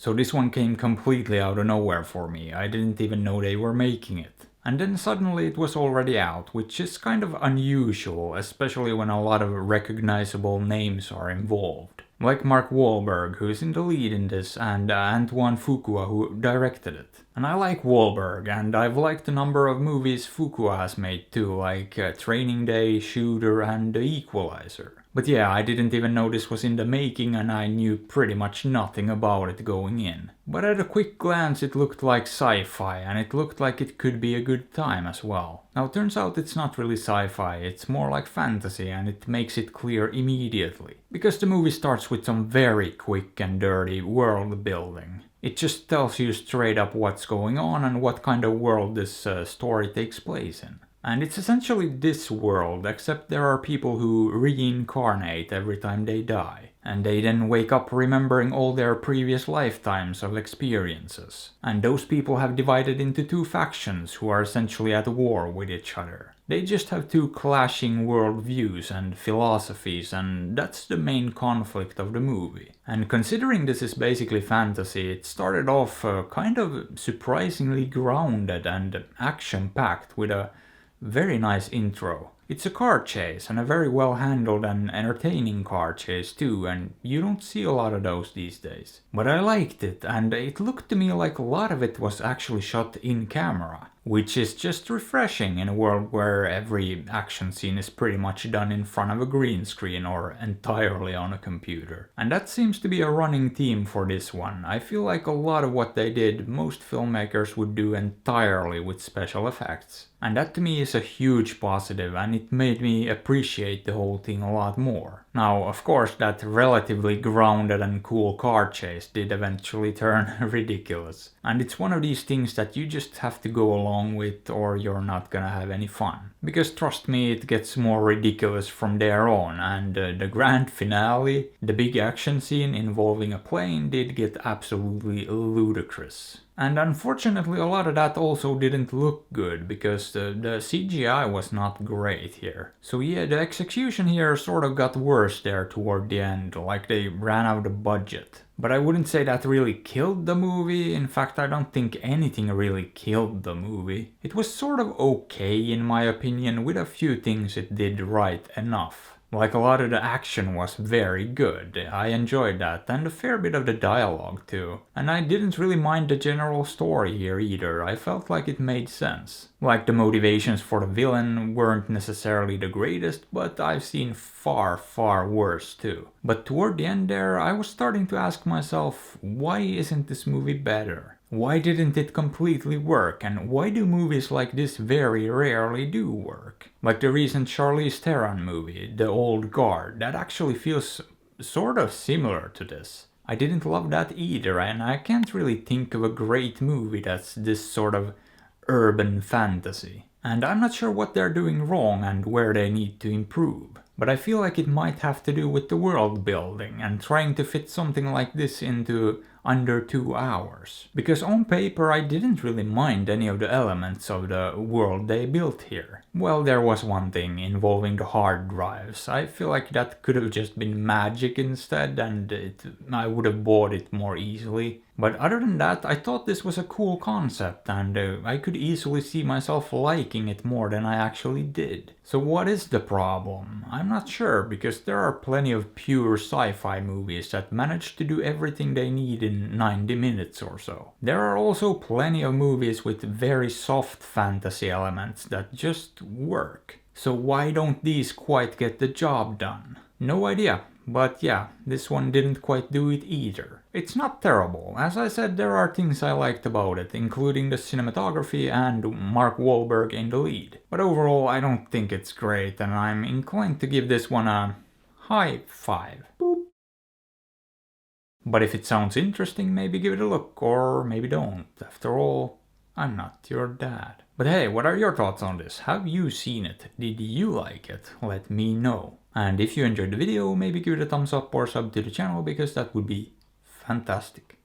So this one came completely out of nowhere for me. I didn't even know they were making it. And then suddenly it was already out, which is kind of unusual, especially when a lot of recognizable names are involved. Like Mark Wahlberg, who's in the lead in this, and Antoine Fuqua, who directed it. And I like Wahlberg, and I've liked a number of movies Fuqua has made too, like Training Day, Shooter, and The Equalizer. But yeah, I didn't even know this was in the making, and I knew pretty much nothing about it going in. But at a quick glance it looked like sci-fi, and it looked like it could be a good time as well. Now it turns out it's not really sci-fi, it's more like fantasy, and it makes it clear immediately. Because the movie starts with some very quick and dirty world building. It just tells you straight up what's going on and what kind of world this story takes place in. And it's essentially this world, except there are people who reincarnate every time they die. And they then wake up remembering all their previous lifetimes of experiences. And those people have divided into two factions who are essentially at war with each other. They just have two clashing worldviews and philosophies, and that's the main conflict of the movie. And considering this is basically fantasy, it started off kind of surprisingly grounded and action-packed with a very nice intro. It's a car chase, and a very well handled and entertaining car chase too, and you don't see a lot of those these days. But I liked it, and it looked to me like a lot of it was actually shot in camera, which is just refreshing in a world where every action scene is pretty much done in front of a green screen or entirely on a computer. And that seems to be a running theme for this one. I feel like a lot of what they did, most filmmakers would do entirely with special effects. And that to me is a huge positive, and it made me appreciate the whole thing a lot more. Now, of course, that relatively grounded and cool car chase did eventually turn ridiculous. And it's one of these things that you just have to go along with, or you're not gonna have any fun. Because trust me, it gets more ridiculous from there on, and the grand finale, the big action scene involving a plane, did get absolutely ludicrous. And unfortunately a lot of that also didn't look good, because the CGI was not great here. So yeah, the execution here sort of got worse there toward the end, like they ran out of budget. But I wouldn't say that really killed the movie. In fact, I don't think anything really killed the movie. It was sort of okay in my opinion, with a few things it did right enough. Like a lot of the action was very good, I enjoyed that, and a fair bit of the dialogue too. And I didn't really mind the general story here either, I felt like it made sense. Like the motivations for the villain weren't necessarily the greatest, but I've seen far worse too. But toward the end there, I was starting to ask myself, why isn't this movie better? Why didn't it completely work, and why do movies like this very rarely do work? Like the recent Charlize Theron movie, The Old Guard, that actually feels sort of similar to this. I didn't love that either, and I can't really think of a great movie that's this sort of urban fantasy. And I'm not sure what they're doing wrong and where they need to improve. But I feel like it might have to do with the world building and trying to fit something like this into under 2 hours. Because on paper I didn't really mind any of the elements of the world they built here. Well, there was one thing involving the hard drives. I feel like that could have just been magic instead, and I would have bought it more easily. But other than that, I thought this was a cool concept, and I could easily see myself liking it more than I actually did. So what is the problem? I'm not sure, because there are plenty of pure sci-fi movies that manage to do everything they need in 90 minutes or so. There are also plenty of movies with very soft fantasy elements that just work. So why don't these quite get the job done? No idea. But yeah, this one didn't quite do it either. It's not terrible. As I said, there are things I liked about it, including the cinematography and Mark Wahlberg in the lead. But overall, I don't think it's great, and I'm inclined to give this one a high 5. Boop. But if it sounds interesting, maybe give it a look, or maybe don't. After all, I'm not your dad. But hey, what are your thoughts on this? Have you seen it? Did you like it? Let me know. And if you enjoyed the video, maybe give it a thumbs up or sub to the channel, because that would be fantastic.